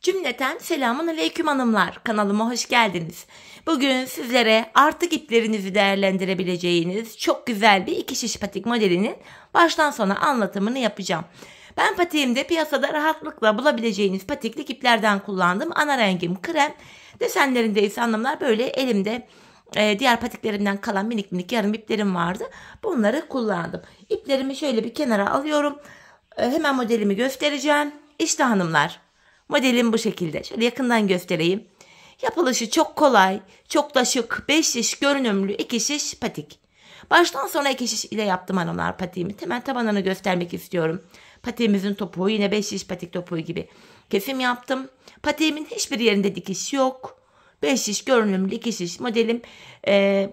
Cümleten selamun aleyküm hanımlar, kanalıma hoş geldiniz. Bugün sizlere artık iplerinizi değerlendirebileceğiniz çok güzel bir iki şiş patik modelinin baştan sona anlatımını yapacağım. Ben patiğimde piyasada rahatlıkla bulabileceğiniz patiklik iplerden kullandım. Ana rengim krem, desenlerinde ise hanımlar böyle elimde diğer patiklerimden kalan minik minik yarım iplerim vardı. Bunları kullandım. İplerimi şöyle bir kenara alıyorum. Hemen modelimi göstereceğim. İşte hanımlar. Modelim bu şekilde. Şöyle yakından göstereyim. Yapılışı çok kolay, çok da şık, 5 şiş görünümlü 2 şiş patik. Baştan sona 2 şiş ile yaptım hanımlar patiğimi. Hemen tabanını göstermek istiyorum. Patiğimizin topuğu yine 5 şiş patik topuğu gibi kesim yaptım. Patiğimin hiçbir yerinde dikiş yok. 5 şiş görünümlü 2 şiş modelim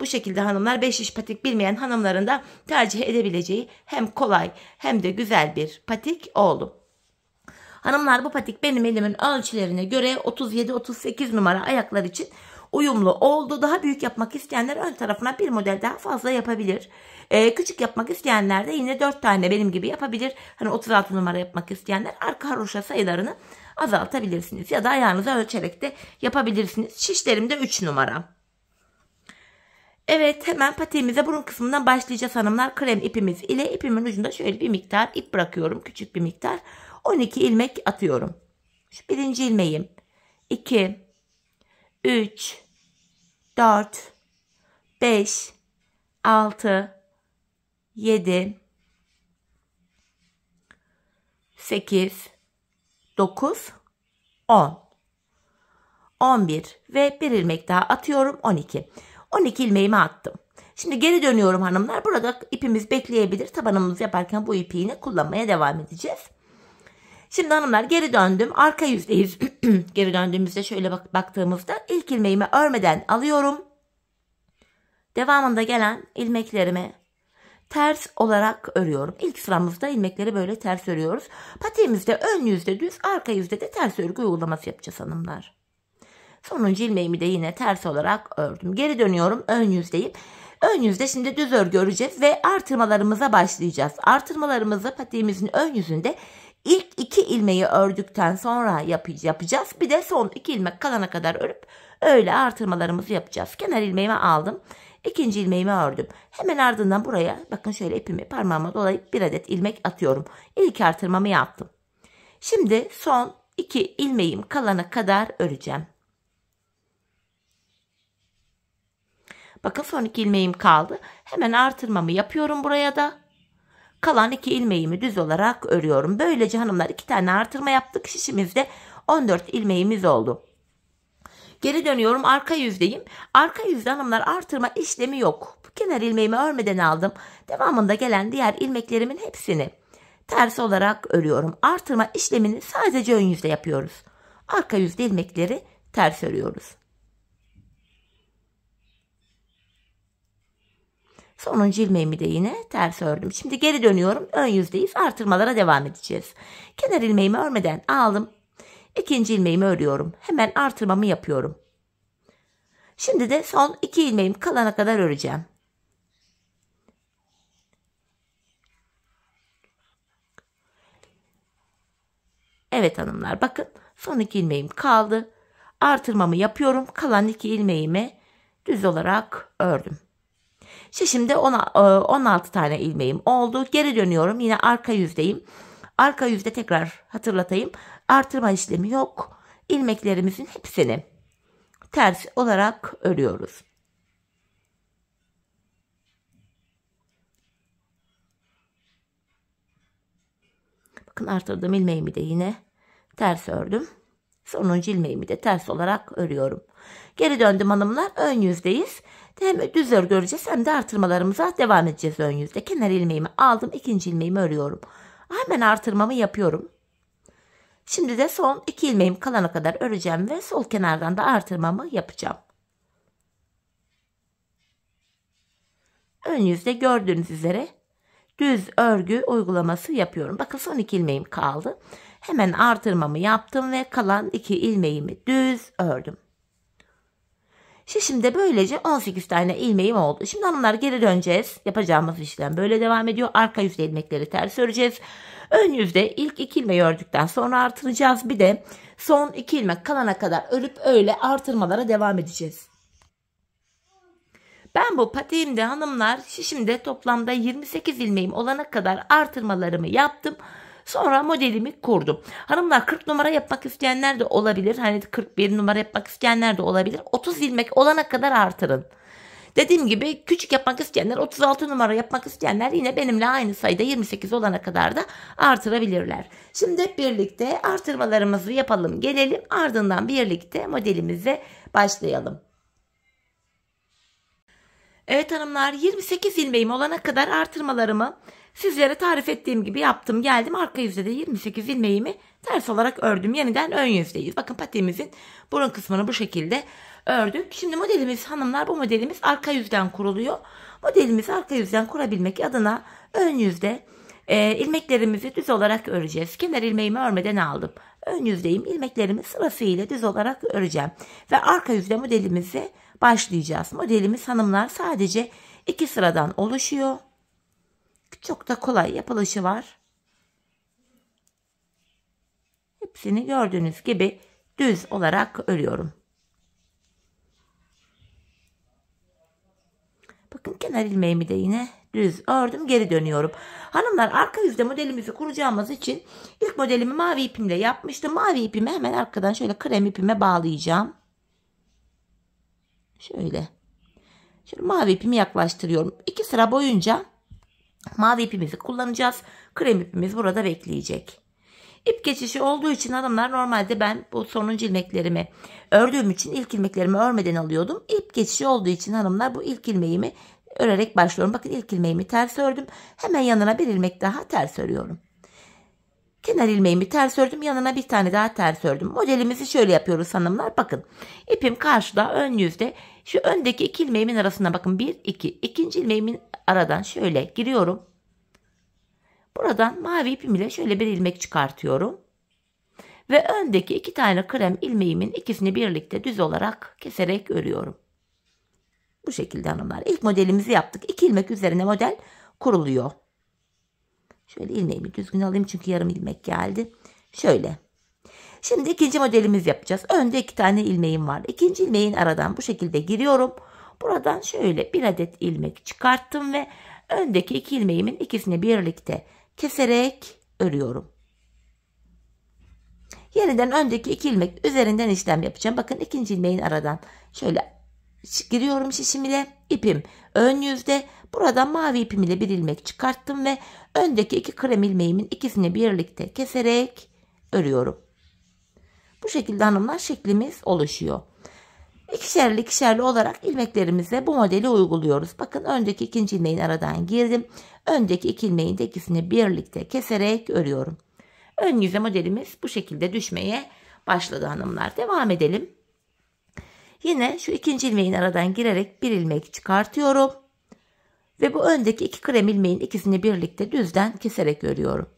bu şekilde hanımlar. 5 şiş patik bilmeyen hanımların da tercih edebileceği hem kolay hem de güzel bir patik oldu. Hanımlar, bu patik benim elimin ölçülerine göre 37-38 numara ayaklar için uyumlu oldu. Daha büyük yapmak isteyenler ön tarafına bir model daha fazla yapabilir. Küçük yapmak isteyenler de yine 4 tane benim gibi yapabilir. Hani 36 numara yapmak isteyenler arka haroşa sayılarını azaltabilirsiniz. Ya da ayağınıza ölçerek de yapabilirsiniz. Şişlerim de 3 numara. Evet, hemen patiğimize burun kısmından başlayacağız hanımlar. Krem ipimiz ile ipimin ucunda şöyle bir miktar ip bırakıyorum. Küçük bir miktar. 12 ilmek atıyorum. Şu birinci ilmeğim. 2, 3, 4, 5, 6, 7, 8, 9, 10, 11 ve bir ilmek daha atıyorum. 12. 12 ilmeğimi attım. Şimdi geri dönüyorum hanımlar. Burada ipimiz bekleyebilir. Tabanımızı yaparken bu ipi yine kullanmaya devam edeceğiz. Şimdi hanımlar geri döndüm. Arka yüzdeyiz. Geri döndüğümüzde şöyle baktığımızda ilk ilmeğimi örmeden alıyorum. Devamında gelen ilmeklerimi ters olarak örüyorum. İlk sıramızda ilmekleri böyle ters örüyoruz. Patiğimizde ön yüzde düz, arka yüzde de ters örgü uygulaması yapacağız hanımlar. Sonuncu ilmeğimi de yine ters olarak ördüm. Geri dönüyorum, ön yüzdeyim. Ön yüzde şimdi düz örgü öreceğiz ve artırmalarımıza başlayacağız. Artırmalarımızı patiğimizin ön yüzünde İlk 2 ilmeği ördükten sonra yapacağız. Bir de son 2 ilmek kalana kadar örüp öyle artırmalarımızı yapacağız. Kenar ilmeğimi aldım. İkinci ilmeğimi ördüm. Hemen ardından buraya bakın şöyle ipimi parmağıma dolayıp bir adet ilmek atıyorum. İlk artırmamı yaptım. Şimdi son 2 ilmeğim kalana kadar öreceğim. Bakın son 2 ilmeğim kaldı. Hemen artırmamı yapıyorum buraya da. Kalan 2 ilmeğimi düz olarak örüyorum. Böylece hanımlar 2 tane artırma yaptık. Şişimizde 14 ilmeğimiz oldu. Geri dönüyorum, arka yüzdeyim. Arka yüzde hanımlar artırma işlemi yok. Kenar ilmeğimi örmeden aldım. Devamında gelen diğer ilmeklerimin hepsini ters olarak örüyorum. Artırma işlemini sadece ön yüzde yapıyoruz. Arka yüzde ilmekleri ters örüyoruz. Sonuncu ilmeğimi de yine ters ördüm. Şimdi geri dönüyorum. Ön yüzdeyiz. Artırmalara devam edeceğiz. Kenar ilmeğimi örmeden aldım. İkinci ilmeğimi örüyorum. Hemen artırmamı yapıyorum. Şimdi de son 2 ilmeğim kalana kadar öreceğim. Evet hanımlar, bakın son 2 ilmeğim kaldı. Artırmamı yapıyorum. Kalan 2 ilmeğimi düz olarak ördüm. Şimdi 16 tane ilmeğim oldu. Geri dönüyorum. Yine arka yüzdeyim. Arka yüzde tekrar hatırlatayım. Artırma işlemi yok. İlmeklerimizin hepsini ters olarak örüyoruz. Bakın artırdığım ilmeğimi de yine ters ördüm. Sonuncu ilmeğimi de ters olarak örüyorum. Geri döndüm hanımlar. Ön yüzdeyiz. Hem düz örgü öreceğiz hem de artırmalarımıza devam edeceğiz ön yüzde. Kenar ilmeğimi aldım. İkinci ilmeğimi örüyorum. Hemen artırmamı yapıyorum. Şimdi de son 2 ilmeğim kalana kadar öreceğim ve sol kenardan da artırmamı yapacağım. Ön yüzde gördüğünüz üzere düz örgü uygulaması yapıyorum. Bakın son 2 ilmeğim kaldı. Hemen artırmamı yaptım ve kalan 2 ilmeğimi düz ördüm. Şişimde böylece 18 tane ilmeğim oldu. Şimdi hanımlar geri döneceğiz. Yapacağımız işlem böyle devam ediyor. Arka yüzde ilmekleri ters öreceğiz. Ön yüzde ilk 2 ilmeği ördükten sonra artıracağız. Bir de son 2 ilmek kalana kadar örüp öyle artırmalara devam edeceğiz. Ben bu patiğimde hanımlar şişimde toplamda 28 ilmeğim olana kadar artırmalarımı yaptım. Sonra modelimi kurdum. Hanımlar 40 numara yapmak isteyenler de olabilir. Hani 41 numara yapmak isteyenler de olabilir. 30 ilmek olana kadar artırın. Dediğim gibi küçük yapmak isteyenler, 36 numara yapmak isteyenler yine benimle aynı sayıda 28 olana kadar da artırabilirler. Şimdi hep birlikte artırmalarımızı yapalım, gelelim, ardından birlikte modelimize başlayalım. Evet hanımlar, 28 ilmeğim olana kadar artırmalarımı sizlere tarif ettiğim gibi yaptım. Geldim arka yüzde de 28 ilmeğimi ters olarak ördüm. Yeniden ön yüzdeyiz. Bakın patiğimizin burun kısmını bu şekilde ördük. Şimdi modelimiz hanımlar, bu modelimiz arka yüzden kuruluyor. Modelimizi arka yüzden kurabilmek adına ön yüzde ilmeklerimizi düz olarak öreceğiz. Kenar ilmeğimi örmeden aldım. Ön yüzdeyim, ilmeklerimi sırasıyla düz olarak öreceğim. Ve arka yüzde modelimizi başlayacağız. Modelimiz hanımlar sadece 2 sıradan oluşuyor. Çok da kolay yapılışı var. Hepsini gördüğünüz gibi düz olarak örüyorum. Bakın kenar ilmeğimi de yine düz ördüm, geri dönüyorum. Hanımlar arka yüzde modelimizi kuracağımız için ilk modelimi mavi ipimle yapmıştım. Mavi ipimi hemen arkadan şöyle krem ipime bağlayacağım. Şöyle mavi ipimi yaklaştırıyorum. 2 sıra boyunca mavi ipimizi kullanacağız. Krem ipimiz burada bekleyecek. İp geçişi olduğu için hanımlar normalde ben bu sonuncu ilmeklerimi ördüğüm için ilk ilmeklerimi örmeden alıyordum. İp geçişi olduğu için hanımlar bu ilk ilmeğimi örerek başlıyorum. Bakın ilk ilmeğimi ters ördüm. Hemen yanına bir ilmek daha ters örüyorum. Kenar ilmeğimi ters ördüm. Yanına bir tane daha ters ördüm. Modelimizi şöyle yapıyoruz hanımlar. Bakın ipim karşıda, ön yüzde. Şu öndeki 2 ilmeğimin arasına bakın 1 2. İkinci ilmeğimin aradan şöyle giriyorum. Buradan mavi ipim ile şöyle bir ilmek çıkartıyorum. Ve öndeki 2 tane krem ilmeğimin ikisini birlikte düz olarak keserek örüyorum. Bu şekilde hanımlar. İlk modelimizi yaptık. 2 ilmek üzerine model kuruluyor. Şöyle ilmeğimi düzgün alayım çünkü yarım ilmek geldi. Şöyle. Şimdi ikinci modelimizi yapacağız. Önde 2 tane ilmeğim var. İkinci ilmeğin aradan bu şekilde giriyorum. Buradan şöyle bir adet ilmek çıkarttım ve öndeki 2 ilmeğimin ikisini birlikte keserek örüyorum. Yeniden öndeki 2 ilmek üzerinden işlem yapacağım. Bakın ikinci ilmeğin aradan şöyle giriyorum şişim ile, ipim ön yüzde. Buradan mavi ipim ile bir ilmek çıkarttım ve öndeki 2 krem ilmeğimin ikisini birlikte keserek örüyorum. Bu şekilde hanımlar şeklimiz oluşuyor. İkişerli ikişerli olarak ilmeklerimize bu modeli uyguluyoruz. Bakın öndeki ikinci ilmeğin aradan girdim. Öndeki 2 ilmeğin de ikisini birlikte keserek örüyorum. Ön yüze modelimiz bu şekilde düşmeye başladı hanımlar. Devam edelim. Yine şu ikinci ilmeğin aradan girerek bir ilmek çıkartıyorum. Ve bu öndeki 2 krem ilmeğin ikisini birlikte düzden keserek örüyorum.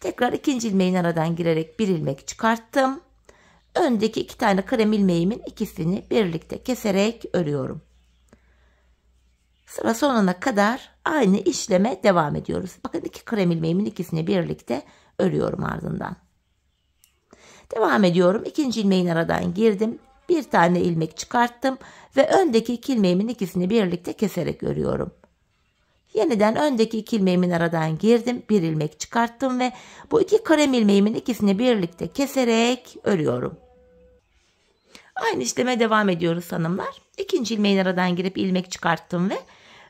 Tekrar ikinci ilmeğin aradan girerek bir ilmek çıkarttım. Öndeki 2 tane krem ilmeğimin ikisini birlikte keserek örüyorum. Sıra sonuna kadar aynı işleme devam ediyoruz. Bakın 2 krem ilmeğimin ikisini birlikte örüyorum ardından. Devam ediyorum. İkinci ilmeğin aradan girdim. Bir tane ilmek çıkarttım ve öndeki 2 ilmeğimin ikisini birlikte keserek örüyorum. Yeniden öndeki 2 ilmeğimin aradan girdim. Bir ilmek çıkarttım ve bu 2 krem ilmeğimin ikisini birlikte keserek örüyorum. Aynı işleme devam ediyoruz hanımlar. İkinci ilmeğin aradan girip ilmek çıkarttım ve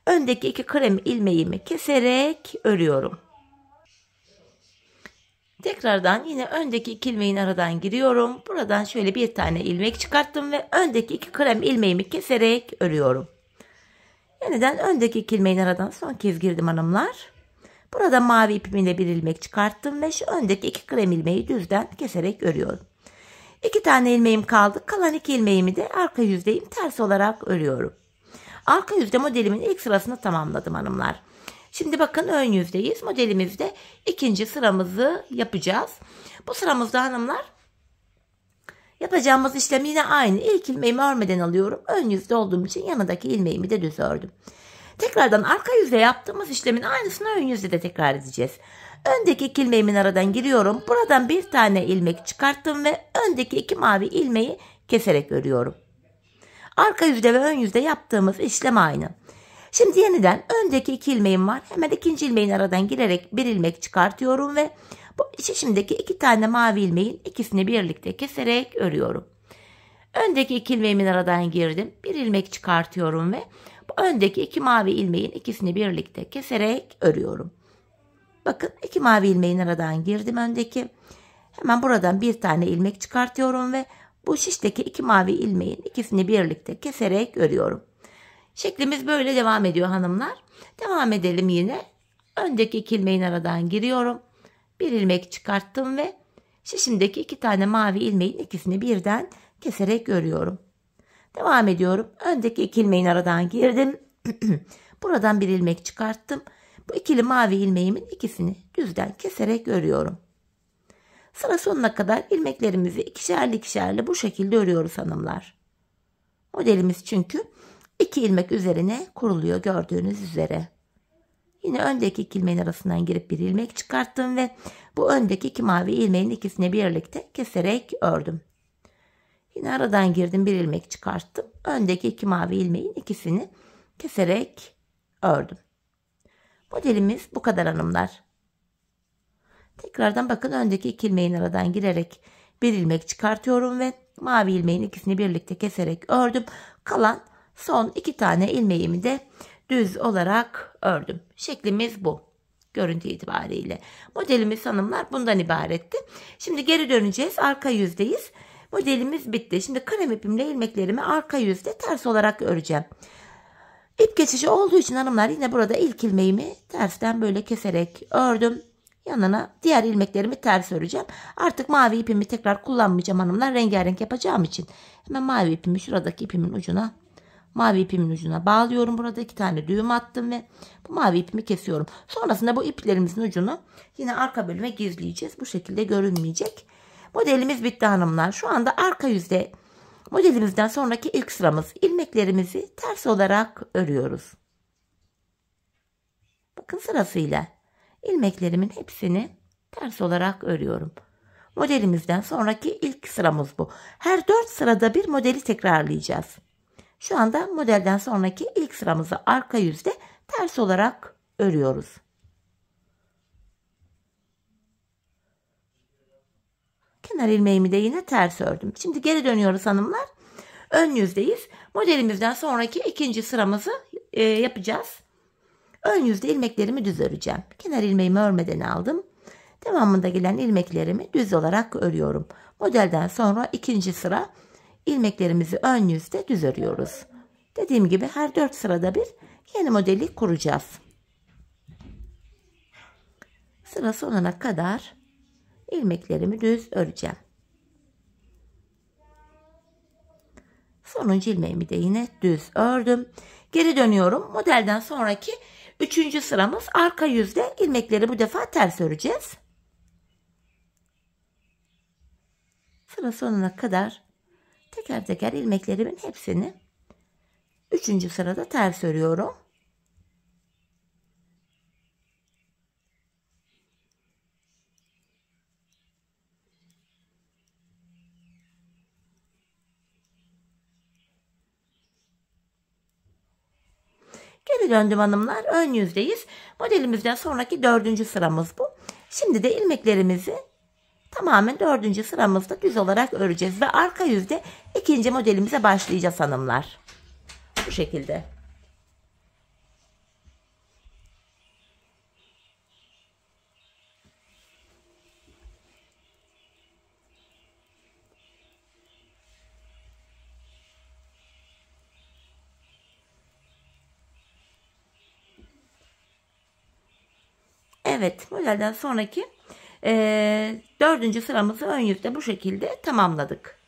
öndeki 2 krem ilmeğimi keserek örüyorum. Tekrardan yine öndeki 2 ilmeğin aradan giriyorum. Buradan şöyle bir tane ilmek çıkarttım ve öndeki 2 krem ilmeğimi keserek örüyorum. Yeniden öndeki 2 ilmeğin aradan son kez girdim hanımlar. Burada mavi ipimle bir ilmek çıkarttım ve şu öndeki 2 krem ilmeği düzden keserek örüyorum. 2 tane ilmeğim kaldı. Kalan 2 ilmeğimi de arka yüzdeyim ters olarak örüyorum. Arka yüzde modelimin ilk sırasını tamamladım hanımlar. Şimdi bakın ön yüzdeyiz. Modelimizde ikinci sıramızı yapacağız. Bu sıramızda hanımlar Yapacağımız işlem yine aynı. İlk ilmeğimi örmeden alıyorum. Ön yüzde olduğum için yanındaki ilmeğimi de düz ördüm. Tekrardan arka yüzde yaptığımız işlemin aynısını ön yüzde de tekrar edeceğiz. Öndeki 2 ilmeğimin aradan giriyorum. Buradan bir tane ilmek çıkarttım ve öndeki 2 mavi ilmeği keserek örüyorum. Arka yüzde ve ön yüzde yaptığımız işlem aynı. Şimdi yeniden öndeki 2 ilmeğim var. Hemen ikinci ilmeğin aradan girerek bir ilmek çıkartıyorum ve bu şişimdeki 2 tane mavi ilmeğin ikisini birlikte keserek örüyorum. Öndeki 2 ilmeğimin aradan girdim. Bir ilmek çıkartıyorum ve bu öndeki 2 mavi ilmeğin ikisini birlikte keserek örüyorum. Bakın 2 mavi ilmeğin aradan girdim öndeki. Hemen buradan bir tane ilmek çıkartıyorum ve bu şişteki 2 mavi ilmeğin ikisini birlikte keserek örüyorum. Şeklimiz böyle devam ediyor hanımlar. Devam edelim yine. Öndeki 2 ilmeğin aradan giriyorum. Bir ilmek çıkarttım ve şişimdeki 2 tane mavi ilmeğin ikisini birden keserek örüyorum. Devam ediyorum. Öndeki 2 ilmeğin aradan girdim. Buradan bir ilmek çıkarttım. Bu ikili mavi ilmeğimin ikisini düzden keserek örüyorum. Sıra sonuna kadar ilmeklerimizi ikişerli ikişerli bu şekilde örüyoruz hanımlar. Modelimiz çünkü 2 ilmek üzerine kuruluyor gördüğünüz üzere. Yine öndeki 2 ilmeğin arasından girip bir ilmek çıkarttım ve bu öndeki 2 mavi ilmeğin ikisini birlikte keserek ördüm. Yine aradan girdim bir ilmek çıkarttım. Öndeki 2 mavi ilmeğin ikisini keserek ördüm. Modelimiz bu kadar hanımlar. Tekrardan bakın öndeki 2 ilmeğin aradan girerek bir ilmek çıkartıyorum ve mavi ilmeğin ikisini birlikte keserek ördüm. Kalan son 2 tane ilmeğimi de düz olarak ördüm. Şeklimiz bu. Görüntü itibariyle. Modelimiz hanımlar bundan ibaretti. Şimdi geri döneceğiz. Arka yüzdeyiz. Modelimiz bitti. Şimdi krem ipimle ilmeklerimi arka yüzde ters olarak öreceğim. İp geçişi olduğu için hanımlar yine burada ilk ilmeğimi tersten böyle keserek ördüm. Yanına diğer ilmeklerimi ters öreceğim. Artık mavi ipimi tekrar kullanmayacağım hanımlar. Rengarenk yapacağım için. Hemen mavi ipimi şuradaki ipimin ucuna, mavi ipimin ucuna bağlıyorum. Burada 2 tane düğüm attım ve bu mavi ipimi kesiyorum. Sonrasında bu iplerimizin ucunu yine arka bölüme gizleyeceğiz. Bu şekilde görünmeyecek. Modelimiz bitti hanımlar. Şu anda arka yüzde modelimizden sonraki ilk sıramız. İlmeklerimizi ters olarak örüyoruz. Bakın sırasıyla ilmeklerimin hepsini ters olarak örüyorum. Modelimizden sonraki ilk sıramız bu. Her 4 sırada bir modeli tekrarlayacağız. Şu anda modelden sonraki ilk sıramızı arka yüzde ters olarak örüyoruz. Kenar ilmeğimi de yine ters ördüm. Şimdi geri dönüyoruz hanımlar. Ön yüzdeyiz. Modelimizden sonraki ikinci sıramızı yapacağız. Ön yüzde ilmeklerimi düz öreceğim. Kenar ilmeğimi örmeden aldım. Devamında gelen ilmeklerimi düz olarak örüyorum. Modelden sonra ikinci sıra ilmeklerimizi ön yüzde düz örüyoruz. Dediğim gibi her 4 sırada bir yeni modeli kuracağız. Sıra sonuna kadar ilmeklerimi düz öreceğim. Sonuncu ilmeğimi de yine düz ördüm. Geri dönüyorum. Modelden sonraki 3. sıramız arka yüzde ilmekleri bu defa ters öreceğiz. Sıra sonuna kadar teker teker ilmeklerimin hepsini 3. sırada ters örüyorum. Geri döndüm hanımlar. Ön yüzdeyiz. Modelimizden sonraki 4. sıramız bu. Şimdi de ilmeklerimizi tamamen 4. sıramızda düz olarak öreceğiz. Ve arka yüzde 2. modelimize başlayacağız hanımlar. Bu şekilde. Evet, modelden sonraki 4. sıramızı ön yüzde bu şekilde tamamladık.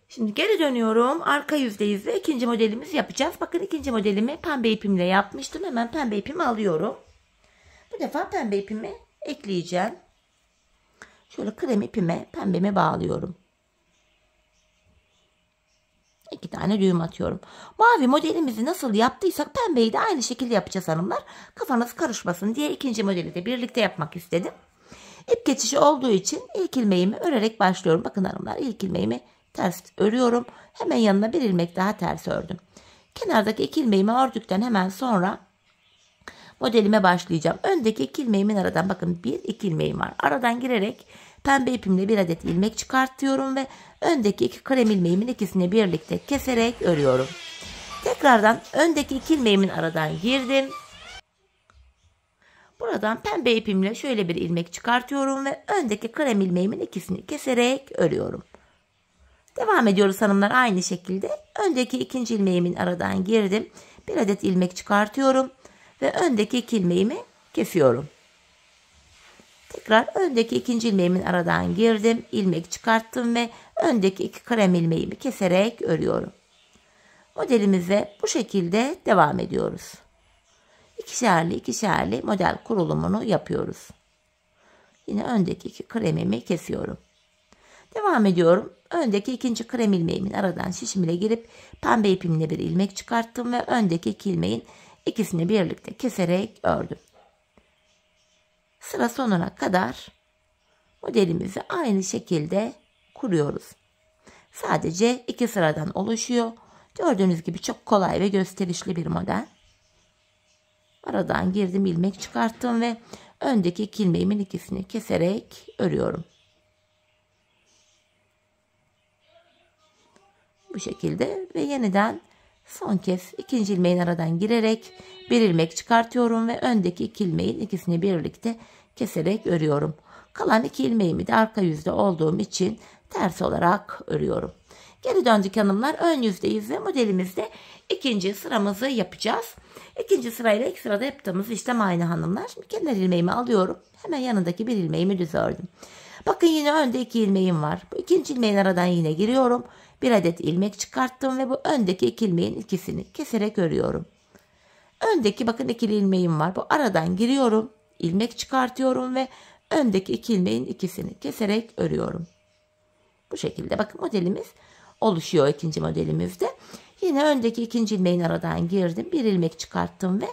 Şimdi geri dönüyorum. Arka yüzdeyiz ve ikinci modelimizi yapacağız. Bakın ikinci modelimi pembe ipimle yapmıştım. Hemen pembe ipimi alıyorum. Bu defa pembe ipimi ekleyeceğim. şöyle krem ipime pembemi bağlıyorum. 2 tane düğüm atıyorum. Mavi modelimizi nasıl yaptıysak pembeyi de aynı şekilde yapacağız hanımlar. Kafanız karışmasın diye ikinci modeli de birlikte yapmak istedim. İp geçişi olduğu için ilk ilmeğimi örerek başlıyorum. Bakın hanımlar, ilk ilmeğimi ters örüyorum. Hemen yanına bir ilmek daha ters ördüm. Kenardaki 2 ilmeğimi ördükten hemen sonra modelime başlayacağım. Öndeki 2 ilmeğimin aradan, bakın 1-2 ilmeğim var. Aradan girerek pembe ipimle 1 adet ilmek çıkartıyorum ve öndeki 2 krem ilmeğimin ikisini birlikte keserek örüyorum. Tekrardan öndeki 2 ilmeğimin aradan girdim. Buradan pembe ipimle şöyle bir ilmek çıkartıyorum ve öndeki krem ilmeğimin ikisini keserek örüyorum. Devam ediyoruz hanımlar aynı şekilde. Öndeki ikinci ilmeğimin aradan girdim. 1 adet ilmek çıkartıyorum ve öndeki 2 ilmeğimi kesiyorum. Tekrar öndeki ikinci ilmeğimin aradan girdim. İlmek çıkarttım ve öndeki 2 krem ilmeğimi keserek örüyorum. Modelimize bu şekilde devam ediyoruz. İkişerli ikişerli model kurulumunu yapıyoruz. Yine öndeki 2 kremimi kesiyorum. Devam ediyorum. Öndeki ikinci krem ilmeğimin aradan şişimle girip pembe ipimle bir ilmek çıkarttım ve öndeki 2 ilmeğin ikisini birlikte keserek ördüm. Sıra sonuna kadar modelimizi aynı şekilde kuruyoruz. Sadece 2 sıradan oluşuyor. Gördüğünüz gibi çok kolay ve gösterişli bir model. Aradan girdim, ilmek çıkarttım ve öndeki 2 ilmeğimin ikisini keserek örüyorum. Bu şekilde ve yeniden son kez ikinci ilmeğin aradan girerek bir ilmek çıkartıyorum ve öndeki 2 ilmeğin ikisini birlikte keserek örüyorum. Kalan 2 ilmeğimi de arka yüzde olduğum için ters olarak örüyorum. Geri döndük hanımlar, ön yüzdeyiz ve modelimizde ikinci sıramızı yapacağız. İkinci sırayla ilk sırada yaptığımız işlem aynı hanımlar. Şimdi kenar ilmeğimi alıyorum. Hemen yanındaki bir ilmeğimi düz ördüm. Bakın yine önde 2 ilmeğim var. Bu ikinci ilmeğin aradan yine giriyorum. 1 adet ilmek çıkarttım ve bu öndeki 2 ilmeğin ikisini keserek örüyorum. Öndeki bakın ikili ilmeğim var. Bu aradan giriyorum. İlmek çıkartıyorum ve öndeki 2 ilmeğin ikisini keserek örüyorum. Bu şekilde bakın modelimiz oluşuyor ikinci modelimizde. Yine öndeki ikinci ilmeğin aradan girdim. Bir ilmek çıkarttım ve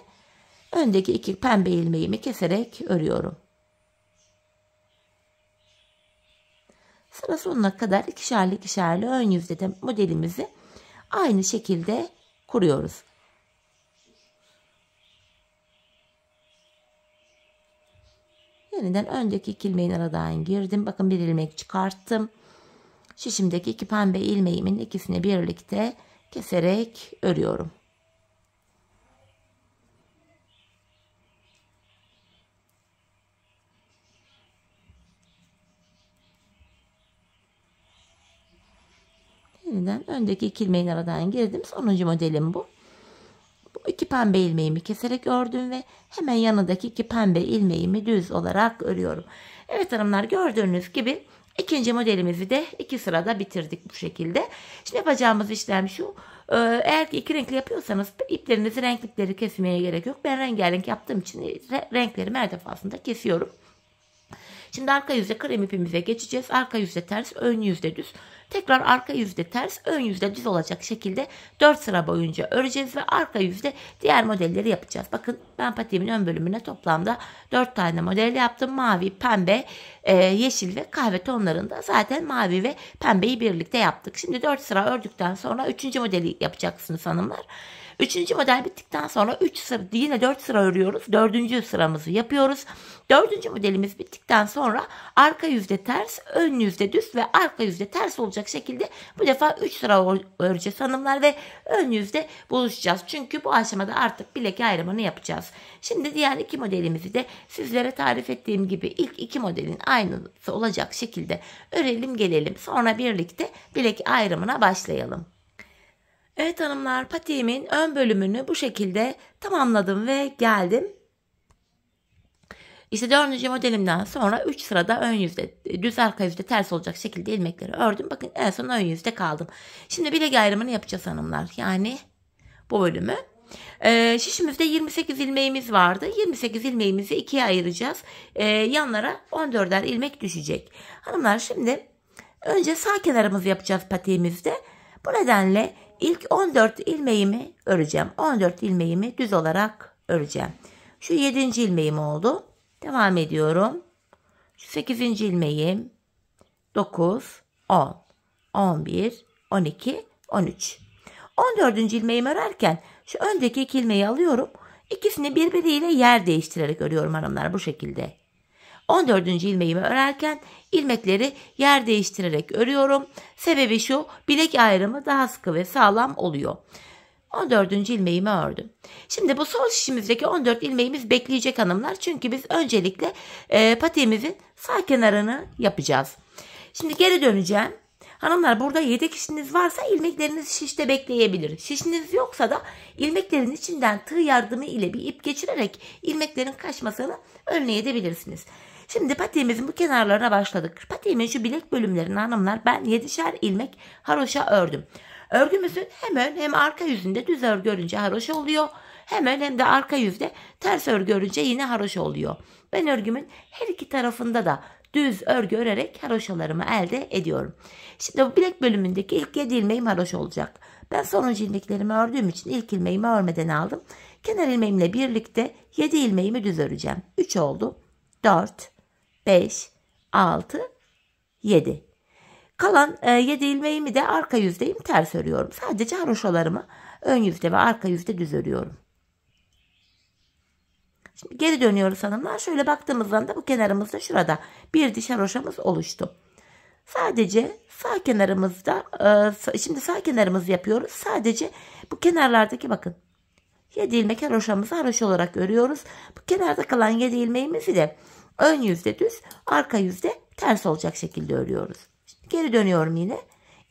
öndeki 2 pembe ilmeğimi keserek örüyorum. Sıra sonuna kadar ikişerli ikişerli ön yüzde de modelimizi aynı şekilde kuruyoruz. Yeniden öndeki 2 ilmeğin aradan girdim. Bakın bir ilmek çıkarttım. Şişimdeki 2 pembe ilmeğimin ikisini birlikte keserek örüyorum. Yeniden öndeki 2 ilmeğin aradan girdim. Sonuncu modelim bu. Bu 2 pembe ilmeğimi keserek ördüm ve hemen yanındaki 2 pembe ilmeğimi düz olarak örüyorum. Evet hanımlar, gördüğünüz gibi ikinci modelimizi de 2 sırada bitirdik bu şekilde. Şimdi yapacağımız işlem şu. Eğer ki 2 renkli yapıyorsanız iplerinizi, renkli ipleri kesmeye gerek yok. Ben rengarenk yaptığım için renklerimi her defasında kesiyorum. Şimdi arka yüzde krem ipimize geçeceğiz. Arka yüzde ters, ön yüzde düz. Tekrar arka yüzde ters, ön yüzde düz olacak şekilde 4 sıra boyunca öreceğiz ve arka yüzde diğer modelleri yapacağız. Bakın ben patiğimin ön bölümüne toplamda 4 tane model yaptım. Mavi, pembe, yeşil ve kahve tonlarında. Zaten mavi ve pembeyi birlikte yaptık. Şimdi 4 sıra ördükten sonra 3. modeli yapacaksınız hanımlar. 3. model bittikten sonra 3 sıra, yine 4 sıra örüyoruz. 4. sıramızı yapıyoruz. 4. modelimiz bittikten sonra arka yüzde ters, ön yüzde düz ve arka yüzde ters olacak şekilde bu defa 3 sıra öreceğiz hanımlar ve ön yüzde buluşacağız. Çünkü bu aşamada artık bilek ayrımını yapacağız. Şimdi diğer 2 modelimizi de sizlere tarif ettiğim gibi ilk 2 modelin aynısı olacak şekilde örelim gelelim. Sonra birlikte bilek ayrımına başlayalım. Evet hanımlar, patiğimin ön bölümünü bu şekilde tamamladım ve geldim. İşte 4. modelimden sonra 3 sırada ön yüzde düz, arka yüzde ters olacak şekilde ilmekleri ördüm. Bakın en son ön yüzde kaldım. Şimdi bilek ayrımını yapacağız hanımlar. Yani bu bölümü. Şişimizde 28 ilmeğimiz vardı. 28 ilmeğimizi ikiye ayıracağız. Yanlara 14'er ilmek düşecek. Hanımlar şimdi önce sağ kenarımızı yapacağız patiğimizde. Bu nedenle ilk 14 ilmeğimi öreceğim. 14 ilmeğimi düz olarak öreceğim. Şu 7. ilmeğim oldu. Devam ediyorum. Şu 8. ilmeğim. 9, 10, 11, 12, 13. 14. ilmeğimi örerken şu öndeki 2 ilmeği alıyorum. İkisini birbiriyle yer değiştirerek örüyorum hanımlar bu şekilde. 14. ilmeğimi örerken ilmekleri yer değiştirerek örüyorum. Sebebi şu, bilek ayrımı daha sıkı ve sağlam oluyor. 14. ilmeğimi ördüm. Şimdi bu sol şişimizdeki 14 ilmeğimiz bekleyecek hanımlar. Çünkü biz öncelikle patiğimizin sağ kenarını yapacağız. Şimdi geri döneceğim. Hanımlar burada yedek şişiniz varsa ilmekleriniz şişte bekleyebilir. Şişiniz yoksa da ilmeklerin içinden tığ yardımı ile bir ip geçirerek ilmeklerin kaçmasını önleyebilirsiniz. Şimdi patiğimizin bu kenarlarına başladık. Patiğimin şu bilek bölümlerine hanımlar ben 7'şer ilmek haroşa ördüm. Örgümüzün hem ön hem arka yüzünde düz örgü örünce haroşa oluyor. Hem ön hem de arka yüzde ters örgü örünce yine haroşa oluyor. Ben örgümün her iki tarafında da düz örgü örerek haroşalarımı elde ediyorum. Şimdi bu bilek bölümündeki ilk 7 ilmeğim haroşa olacak. Ben sonuncu ilmeklerimi ördüğüm için ilk ilmeğimi örmeden aldım. Kenar ilmeğimle birlikte 7 ilmeğimi düz öreceğim. 3 oldu. 4, 5, 6, 7. Kalan 7 ilmeğimi de arka yüzdeyim ters örüyorum. Sadece haroşalarımı ön yüzde ve arka yüzde düz örüyorum. Şimdi geri dönüyoruz hanımlar. Şöyle baktığımızda da bu kenarımızda şurada bir diş haroşamız oluştu. Sadece sağ kenarımızda şimdi sağ kenarımızı yapıyoruz. Sadece bu kenarlardaki bakın 7 ilmek haroşamızı haroşa olarak örüyoruz. Bu kenarda kalan 7 ilmeğimizi de ön yüzde düz, arka yüzde ters olacak şekilde örüyoruz. Şimdi geri dönüyorum yine.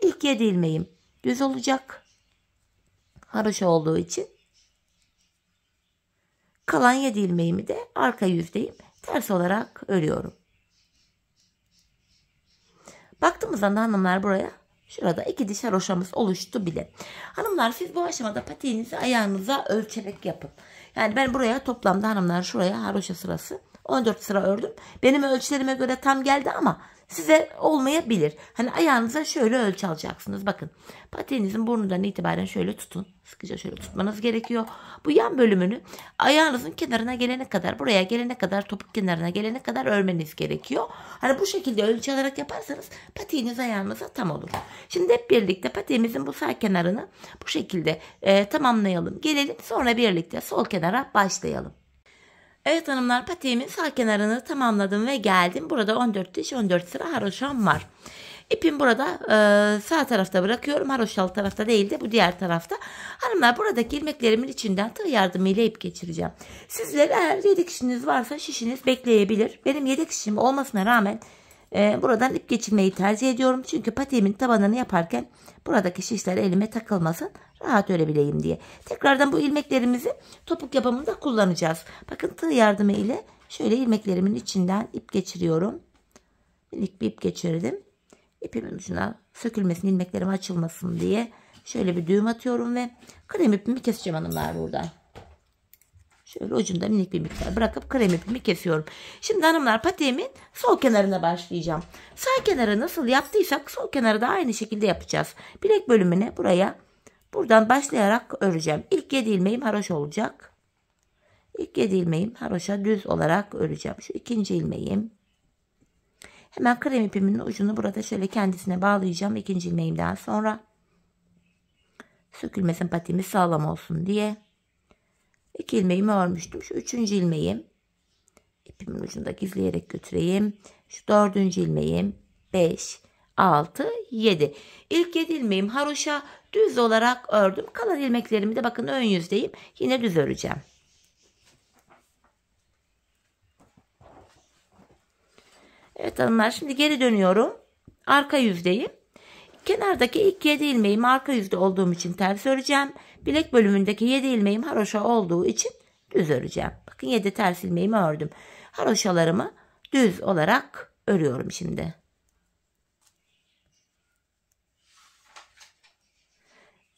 İlk 7 ilmeğim düz olacak. Haroşa olduğu için. Kalan 7 ilmeğimi de arka yüzdeyim ters olarak örüyorum. Baktığımızda hanımlar buraya şurada 2 diş haroşamız oluştu bile. Hanımlar siz bu aşamada patiğinizi ayağınıza ölçerek yapın. Yani ben buraya toplamda hanımlar şuraya haroşa sırası 14 sıra ördüm. Benim ölçülerime göre tam geldi ama size olmayabilir. Hani ayağınıza şöyle ölçü alacaksınız. Bakın patiğinizin burnundan itibaren şöyle tutun. Sıkıca şöyle tutmanız gerekiyor. Bu yan bölümünü ayağınızın kenarına gelene kadar, buraya gelene kadar, topuk kenarına gelene kadar örmeniz gerekiyor. Hani bu şekilde ölçü alarak yaparsanız patiğiniz ayağınıza tam olur. Şimdi hep birlikte patiğimizin bu sağ kenarını bu şekilde tamamlayalım. Gelelim sonra birlikte sol kenara başlayalım. Evet hanımlar patiğimin sağ kenarını tamamladım ve geldim. Burada 14 diş 14 sıra haroşam var. İpim burada sağ tarafta bırakıyorum. Haroşalı tarafta değil de bu diğer tarafta. Hanımlar buradaki ilmeklerimin içinden tığ yardımıyla ip geçireceğim. Sizler eğer yedek şişiniz varsa şişiniz bekleyebilir. Benim yedek şişim olmasına rağmen buradan ip geçirmeyi tercih ediyorum. Çünkü patiğimin tabanını yaparken buradaki şişler elime takılmasın. Rahat örebileyim diye. Tekrardan bu ilmeklerimizi topuk yapımında kullanacağız. Bakın tığ yardımı ile şöyle ilmeklerimin içinden ip geçiriyorum. Minik bir ip geçirdim. İpimin ucuna sökülmesin, ilmeklerim açılmasın diye şöyle bir düğüm atıyorum ve krem ipimi keseceğim hanımlar buradan. Şöyle ucunda minik bir miktar bırakıp krem ipimi kesiyorum. Şimdi hanımlar patiğimin sol kenarına başlayacağım. Sağ kenarı nasıl yaptıysak sol kenarı da aynı şekilde yapacağız. Bilek bölümüne buradan başlayarak öreceğim. İlk 7 ilmeğim haroşa olacak. İlk 7 ilmeğim haroşa düz olarak öreceğim. Şu ikinci ilmeğim. Hemen krem ipimin ucunu burada şöyle kendisine bağlayacağım. İkinci ilmeğimden sonra. Sökülmesin, patiğimiz sağlam olsun diye. 2 ilmeğimi örmüştüm. Şu 3. ilmeğim. İpimin ucunda gizleyerek götüreyim. Şu 4. ilmeğim. 5, 6, 7. İlk 7 ilmeğim haroşa düz olarak ördüm. Kalan ilmeklerimi de bakın ön yüzdeyim. Yine düz öreceğim. Evet hanımlar şimdi geri dönüyorum. Arka yüzdeyim. Kenardaki ilk 7 ilmeğim arka yüzde olduğum için ters öreceğim. Bilek bölümündeki 7 ilmeğim haroşa olduğu için düz öreceğim. Bakın 7 ters ilmeğimi ördüm. Haroşalarımı düz olarak örüyorum şimdi.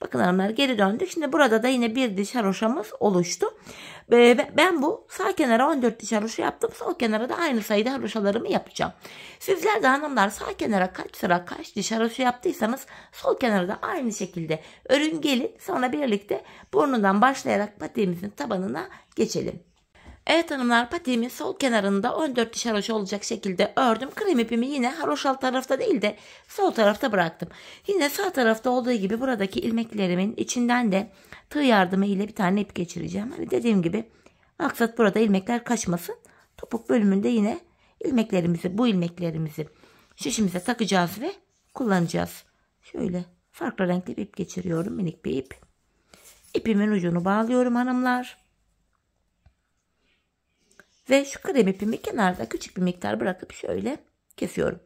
Bakın hanımlar, geri döndük. Şimdi burada da yine bir diş haroşamız oluştu. Ben bu sağ kenara 14 diş haroşa yaptım. Sol kenara da aynı sayıda haroşalarımı yapacağım. Sizler de hanımlar sağ kenara kaç sıra kaç diş haroşa yaptıysanız sol kenara da aynı şekilde örün gelin. Sonra birlikte burnundan başlayarak patiğimizin tabanına geçelim. Evet hanımlar, patiğimin sol kenarında 14 diş haroşa olacak şekilde ördüm. Krem ipimi yine haroşalı tarafta değil de sol tarafta bıraktım. Yine sağ tarafta olduğu gibi buradaki ilmeklerimin içinden de tığ yardımı ile bir tane ip geçireceğim. Hani dediğim gibi maksat burada ilmekler kaçmasın. Topuk bölümünde yine bu ilmeklerimizi şişimize takacağız ve kullanacağız. Şöyle farklı renkli bir ip geçiriyorum, minik bir ip. İpimin ucunu bağlıyorum hanımlar. Ve şu krem ipimi kenarda küçük bir miktar bırakıp şöyle kesiyorum.